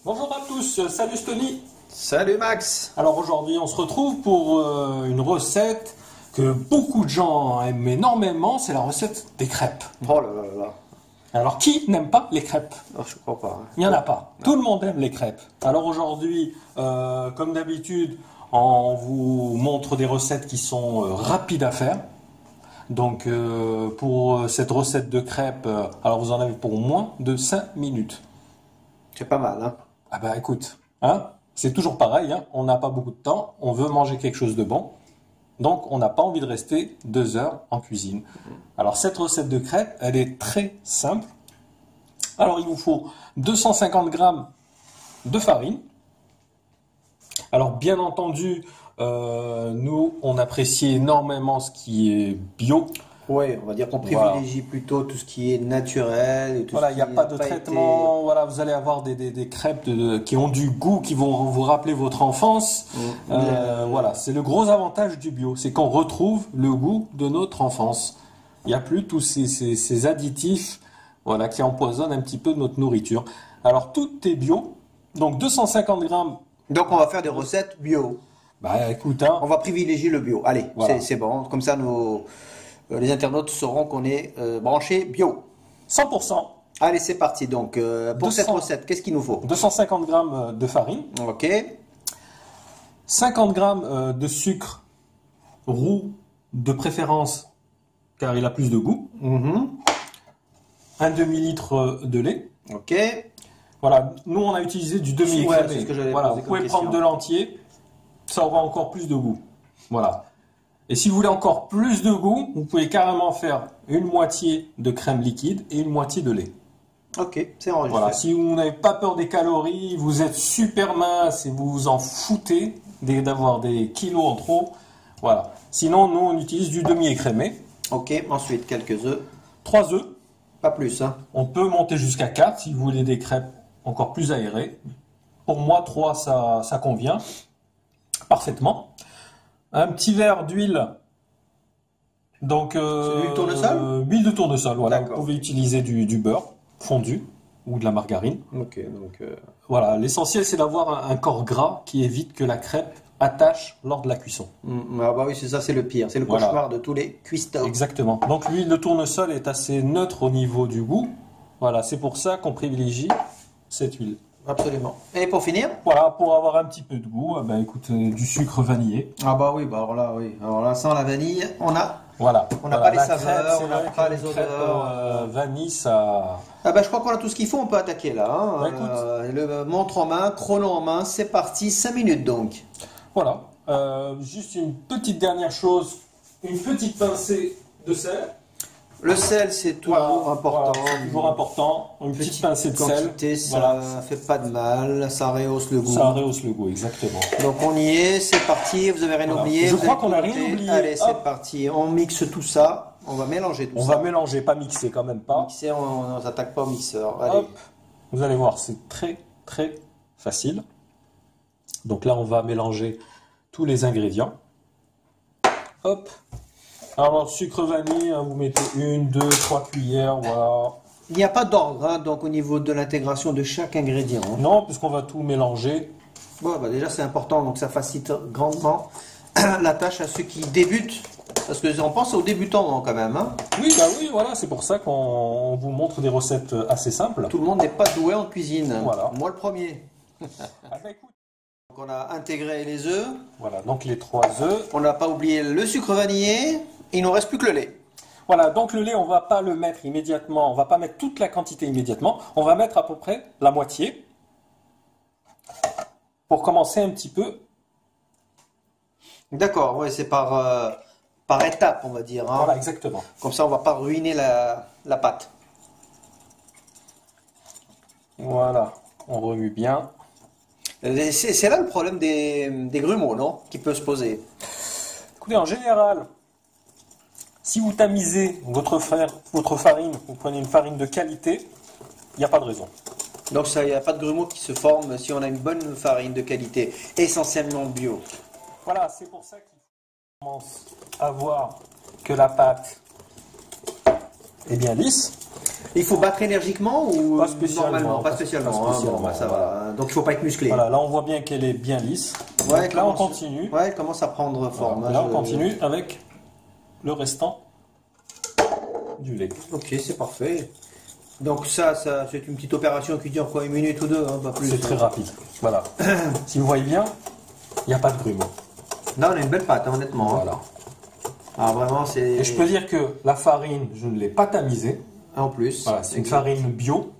Bonjour à tous, salut Stony. Salut Max. Alors aujourd'hui on se retrouve pour une recette que beaucoup de gens aiment énormément, c'est la recette des crêpes. Oh là là là. Alors qui n'aime pas les crêpes? Non, je crois pas. Il n'y en a pas, tout le monde aime les crêpes. Alors aujourd'hui, comme d'habitude, on vous montre des recettes qui sont rapides à faire. Donc pour cette recette de crêpes, alors vous en avez pour moins de 5 minutes. C'est pas mal, hein. Ah bah écoute, hein, c'est toujours pareil, hein, on n'a pas beaucoup de temps, on veut manger quelque chose de bon, donc on n'a pas envie de rester 2 heures en cuisine. Alors cette recette de crêpes, elle est très simple. Alors il vous faut 250 grammes de farine. Alors bien entendu, nous on apprécie énormément ce qui est bio. Oui, on va dire qu'on privilégie plutôt tout ce qui est naturel. Et tout Voilà, ce il n'y a qui pas n'a de pas traitement. été- Voilà, vous allez avoir des crêpes qui ont du goût, qui vont vous rappeler votre enfance. Voilà, c'est le gros avantage du bio, c'est qu'on retrouve le goût de notre enfance. Il n'y a plus tous ces additifs, voilà, qui empoisonnent un petit peu notre nourriture. Alors tout est bio, donc 250 grammes. Donc on va faire des recettes bio. Bah écoute, hein, On va privilégier le bio. Allez, Voilà. c'est bon. Comme ça, les internautes sauront qu'on est branché bio. 100%, Allez, c'est parti. Donc pour 200. cette recette, qu'est-ce qu'il nous faut? 250 grammes de farine, Ok. 50 grammes de sucre roux de préférence, car il a plus de goût. Un demi-litre de lait. Ok. Voilà, nous on a utilisé du demi-écrémé. c'est ce que j'allais Voilà, poser vous comme pouvez question. prendre de l'entier, ça aura encore plus de goût. Voilà. Et si vous voulez encore plus de goût, vous pouvez carrément faire une moitié de crème liquide et une moitié de lait. Ok, c'est enregistré. Voilà, si vous n'avez pas peur des calories, vous êtes super mince et vous vous en foutez d'avoir des kilos en trop, voilà. Sinon, nous on utilise du demi-écrémé. Ok, ensuite quelques œufs. 3 œufs. Pas plus, hein. On peut monter jusqu'à 4 si vous voulez des crêpes encore plus aérées. Pour moi, 3, ça convient parfaitement. Un petit verre d'huile. Donc, C'est de l'huile tournesol? huile de tournesol, voilà. Vous D'accord. pouvez utiliser du beurre fondu ou de la margarine. Ok, donc Voilà, l'essentiel c'est d'avoir un corps gras qui évite que la crêpe attache lors de la cuisson. ah bah oui, c'est ça, c'est le pire. C'est le Voilà. cauchemar de tous les cuistots. Exactement. Donc l'huile de tournesol est assez neutre au niveau du goût. Voilà, c'est pour ça qu'on privilégie cette huile. Absolument. Et pour finir? Voilà, pour avoir un petit peu de goût, eh ben, écoute, du sucre vanillé. Ah bah oui, bah alors là, oui. Alors là, sans la vanille, on n'a Voilà. On n'a Voilà, pas les la saveurs, crêpe, c'est on n'a vrai pas que les une crêpe, odeurs. vanille, ça... Ah bah je crois qu'on a tout ce qu'il faut, on peut attaquer là, hein. Bah, écoute. Le montre en main, chrono en main, c'est parti, 5 minutes donc. Voilà. Juste une petite dernière chose, une petite pincée de sel. Le sel, c'est toujours important. Voilà, c'est toujours important. Une petite pincée de sel. Quantité, ça Voilà. fait pas de mal, ça rehausse le goût. Ça rehausse le goût, exactement. Donc on y est, c'est parti, vous avez rien Voilà. oublié. Je vous crois avez qu'on n'a tout rien noté. oublié. Allez, c'est Hop. parti, on mixe tout ça, on va mélanger tout On ça. va mélanger, pas mixer quand même pas. Mixer, on ne s'attaque pas au mixeur. Allez. Hop. Vous allez voir, c'est très très facile. Donc là, on va mélanger tous les ingrédients. Hop. Alors, sucre vanille, hein, vous mettez 1, 2, 3 cuillères, voilà. Il n'y a pas d'ordre, hein, donc au niveau de l'intégration de chaque ingrédient, hein. Non, puisqu'on va tout mélanger. Bon, bah déjà c'est important, donc ça facilite grandement la tâche à ceux qui débutent. Parce que on pense aux débutants hein, quand même, hein. Oui, bah oui, voilà, c'est pour ça qu'on vous montre des recettes assez simples. Tout le monde n'est pas doué en cuisine. Voilà. Moi le premier. Ah bah écoute. Donc on a intégré les œufs, Voilà, donc les 3 œufs. on n'a pas oublié le sucre vanillé, il nous reste plus que le lait. Voilà, donc le lait, on va pas le mettre immédiatement, on va pas mettre toute la quantité immédiatement, on va mettre à peu près la moitié pour commencer un petit peu. D'accord, ouais, c'est par étapes on va dire, hein. Voilà, exactement. Comme ça on va pas ruiner la pâte. Voilà, on remue bien. C'est là le problème des grumeaux, non? Qui peut se poser. Écoutez, en général, si vous tamisez votre farine, vous prenez une farine de qualité, il n'y a pas de raison. Donc il n'y a pas de grumeaux qui se forment si on a une bonne farine de qualité, essentiellement bio. Voilà, c'est pour ça qu'il commence à voir que la pâte est bien lisse. Il faut battre énergiquement ou Pas spécialement, normalement? Pas spécialement. pas spécialement, Bon, bah, ça voilà. va. Donc il faut pas être musclé. Voilà, là on voit bien qu'elle est bien lisse. Ouais, Donc là on continue. Ouais, elle commence à prendre forme. Voilà, là on continue avec le restant du lait. Ok, c'est parfait. Donc ça c'est une petite opération qui dure quoi, une minute ou deux, hein, pas plus. C'est très rapide. Voilà. Si vous voyez bien, il n'y a pas de grumeaux. Là on a une belle pâte, hein, honnêtement. Hein. Voilà. Ah vraiment c'est. Et je peux dire que la farine, je ne l'ai pas tamisée. En plus. Voilà, c'est une farine bio.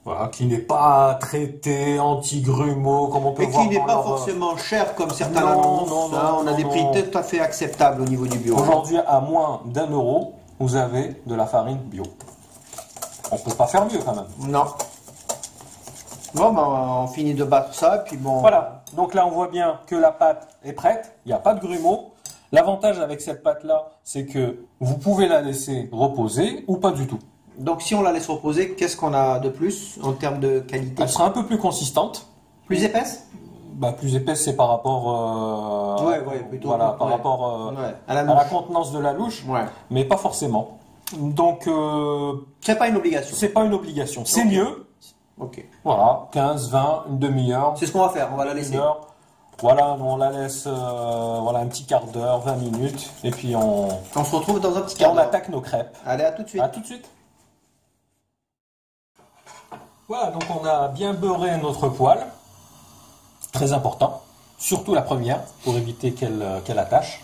Voilà, qui n'est pas traitée anti-grumeaux comme on peut Et voir qui n'est dans pas leur- forcément cher comme certains Non, l'annoncent. non, Hein, on a non, des prix non. tout à fait acceptables au niveau du bio. Aujourd'hui, à moins d'1 €, vous avez de la farine bio. On peut pas faire mieux quand même. Non. Bon, ben, on finit de battre ça, puis bon. Voilà, donc là on voit bien que la pâte est prête, il n'y a pas de grumeaux. L'avantage avec cette pâte-là, c'est que vous pouvez la laisser reposer ou pas du tout. Donc si on la laisse reposer, qu'est-ce qu'on a de plus en termes de qualité? Elle sera un peu plus consistante. Plus épaisse? Bah, plus épaisse, c'est par rapport, Ouais, plutôt. voilà, par ouais. rapport Ouais, à à la la louche. contenance de la louche, Ouais. mais pas forcément. Donc, C'est pas une obligation. c'est pas une obligation. C'est Ok. mieux. Ok. Voilà, 15, 20, une demi-heure. C'est ce qu'on va faire, on va la laisser. Une heure. Voilà, on la laisse voilà, un petit quart d'heure, 20 minutes, et puis on On se retrouve dans un petit quart on d'heure. attaque nos crêpes. Allez, à tout de suite. À tout de suite. Voilà, donc on a bien beurré notre poêle. Très important. Surtout la première, pour éviter qu'elle attache.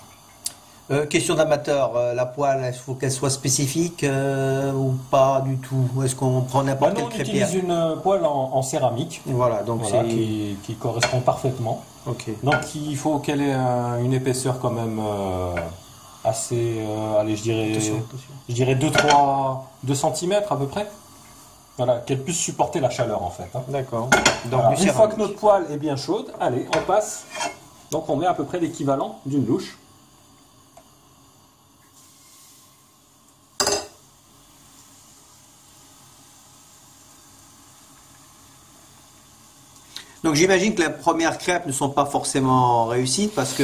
Question d'amateur, la poêle, il faut qu'elle soit spécifique ou pas du tout? Ou est-ce qu'on prend n'importe Maintenant, quelle on crêpière? utilise une poêle en céramique, Voilà, donc voilà, c'est. qui correspond parfaitement. Ok. Donc il faut qu'elle ait une épaisseur quand même assez, allez, Attention. je dirais 2 cm à peu près. Voilà, qu'elle puisse supporter la chaleur en fait. Hein. D'accord. Donc Voilà. du Une fois que céramique. notre poêle est bien chaude, allez, on passe. Donc on met à peu près l'équivalent d'une louche. Donc j'imagine que les premières crêpes ne sont pas forcément réussies parce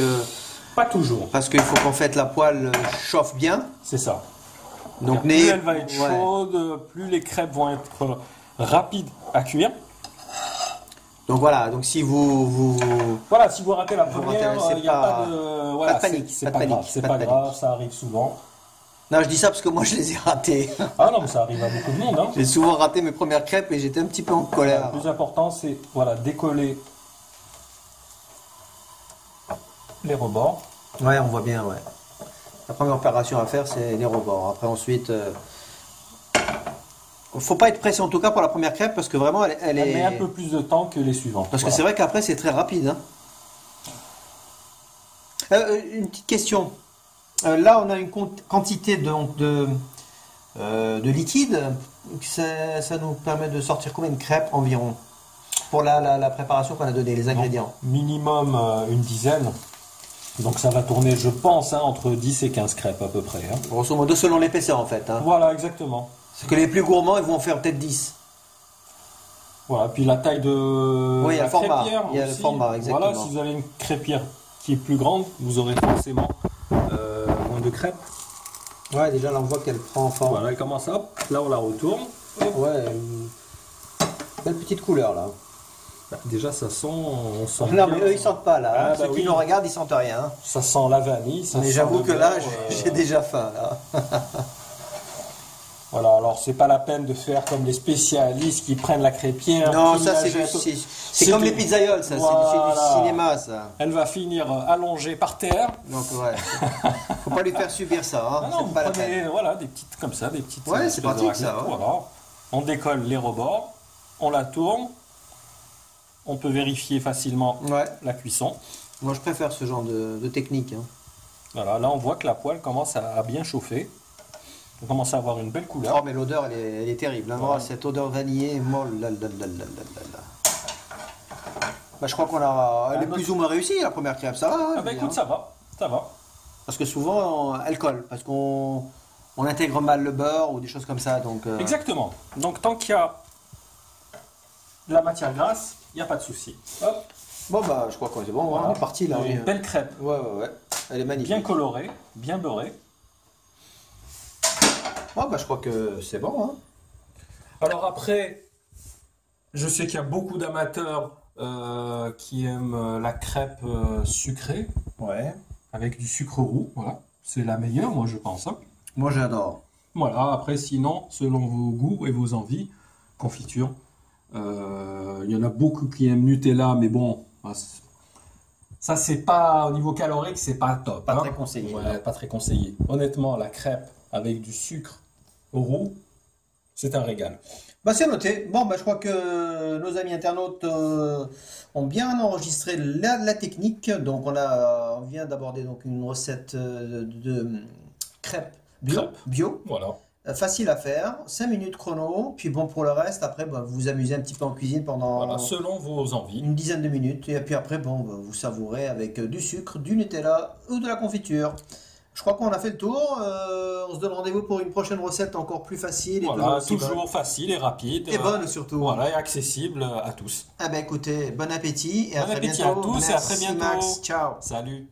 Pas toujours. qu'il faut qu'en fait la poêle chauffe bien. C'est ça. Donc Plus elle va être ouais. chaude, plus les crêpes vont être rapides à cuire. Donc voilà, donc si vous Voilà, si vous ratez la Vous première, ratez, c'est il n'y a pas- pas de, voilà, pas de panique, c'est pas de pas panique, grave, c'est pas pas de grave, panique. ça arrive souvent. Non, je dis ça parce que moi je les ai ratées. Ah non, mais ça arrive à beaucoup de monde. Hein. J'ai souvent raté mes premières crêpes et j'étais un petit peu en colère. Le plus important, c'est voilà, décoller les rebords. Ouais, on voit bien, ouais. La première opération à faire, c'est les rebords. Après, ensuite, faut pas être pressé en tout cas pour la première crêpe parce que vraiment, elle Elle est. met un peu plus de temps que les suivantes. Parce que Voilà. c'est vrai qu'après, c'est très rapide. Hein. Une petite question. Là, on a une quantité de liquide. Ça nous permet de sortir combien de crêpes environ pour la préparation qu'on a donnée, les ingrédients? Minimum une dizaine. Donc ça va tourner, je pense, hein, entre 10 et 15 crêpes à peu près. Hein. Grosso modo, selon l'épaisseur en fait. Hein. Voilà, exactement. Parce que les plus gourmands, ils vont en faire peut-être 10. Voilà, puis la taille de Oui, il y a la le format. crêpière Il y a le aussi. format, exactement. Voilà, si vous avez une crêpière qui est plus grande, vous aurez forcément moins de crêpes. Ouais, déjà là on voit qu'elle prend forme. Voilà, elle commence à, hop, là on la retourne. Ouais, belle petite couleur là. Bah, déjà ça sent, on sent Non bien. mais eux ils sentent pas là. Ah, Hein. bah Ceux oui. qui nous regardent ils sentent rien. Hein. Ça sent la vanille. Ça Mais sent j'avoue le que là beurre, j'ai déjà faim là. Voilà, alors c'est pas la peine de faire comme les spécialistes qui prennent la crêpière. Non, qui ça la c'est jettent. c'est comme du- les pizzaioles, ça, c'est Voilà. du cinéma ça. Elle va finir allongée par terre. Donc ouais, faut pas lui faire subir ça, hein. Ah non, C'est vous pas la prenez peine. voilà, des petites comme ça, des petites. Ouais, c'est espèces de pratique, ça, raclettes. ouais. Voilà. On décolle les rebords, on la tourne, on peut vérifier facilement Ouais, la cuisson. moi je préfère ce genre de technique. Hein. Voilà, là on voit que la poêle commence à bien chauffer. On commence à avoir une belle couleur. Oh mais l'odeur elle est terrible. Hein. Ouais. Oh, cette odeur vanillée, molle. Là, là, là, là, là, là, là. Bah, je crois qu'on a. Elle est notre- plus ou moins réussie la première crêpe, ça va. Hein, Ah je bah veux écoute, dire. ça va, ça va. Parce que souvent elle colle, parce qu'on intègre mal le beurre ou des choses comme ça. Donc, Exactement. Donc tant qu'il y a de la matière grasse, il n'y a pas de souci. Hop, Bon bah je crois qu'on est bon, voilà. on est parti là. Une belle crêpe, Ouais. Elle est magnifique. bien colorée, bien beurrée. Oh bah je crois que c'est bon. Hein. Alors après, je sais qu'il y a beaucoup d'amateurs qui aiment la crêpe sucrée Ouais. avec du sucre roux. Voilà, c'est la meilleure, moi je pense, hein. Moi, j'adore. Voilà, après sinon, selon vos goûts et vos envies, confiture. Il y en a beaucoup qui aiment Nutella, mais bon, ça c'est pas au niveau calorique, c'est pas top, Pas hein. très conseillé. Ouais, pas très conseillé. Honnêtement, la crêpe avec du sucre roux, c'est un régal. Bah, c'est noté. Bon, bah, je crois que nos amis internautes ont bien enregistré la technique. Donc, on vient d'aborder donc une recette de crêpes Crêpe. bio. Voilà. Facile à faire, 5 minutes chrono. Puis bon, pour le reste, après, bah, vous vous amusez un petit peu en cuisine pendant Voilà, selon vos envies. une dizaine de minutes. Et puis après, bon, bah, vous savourez avec du sucre, du Nutella ou de la confiture. Je crois qu'on a fait le tour. On se donne rendez-vous pour une prochaine recette encore plus facile et Voilà, aussi bonne. toujours facile et rapide. Et bonne surtout. Voilà, et accessible à tous. Ah ben écoutez, bon appétit et à Bon très appétit bientôt. à tous et à très Merci bientôt. Max, ciao. Salut.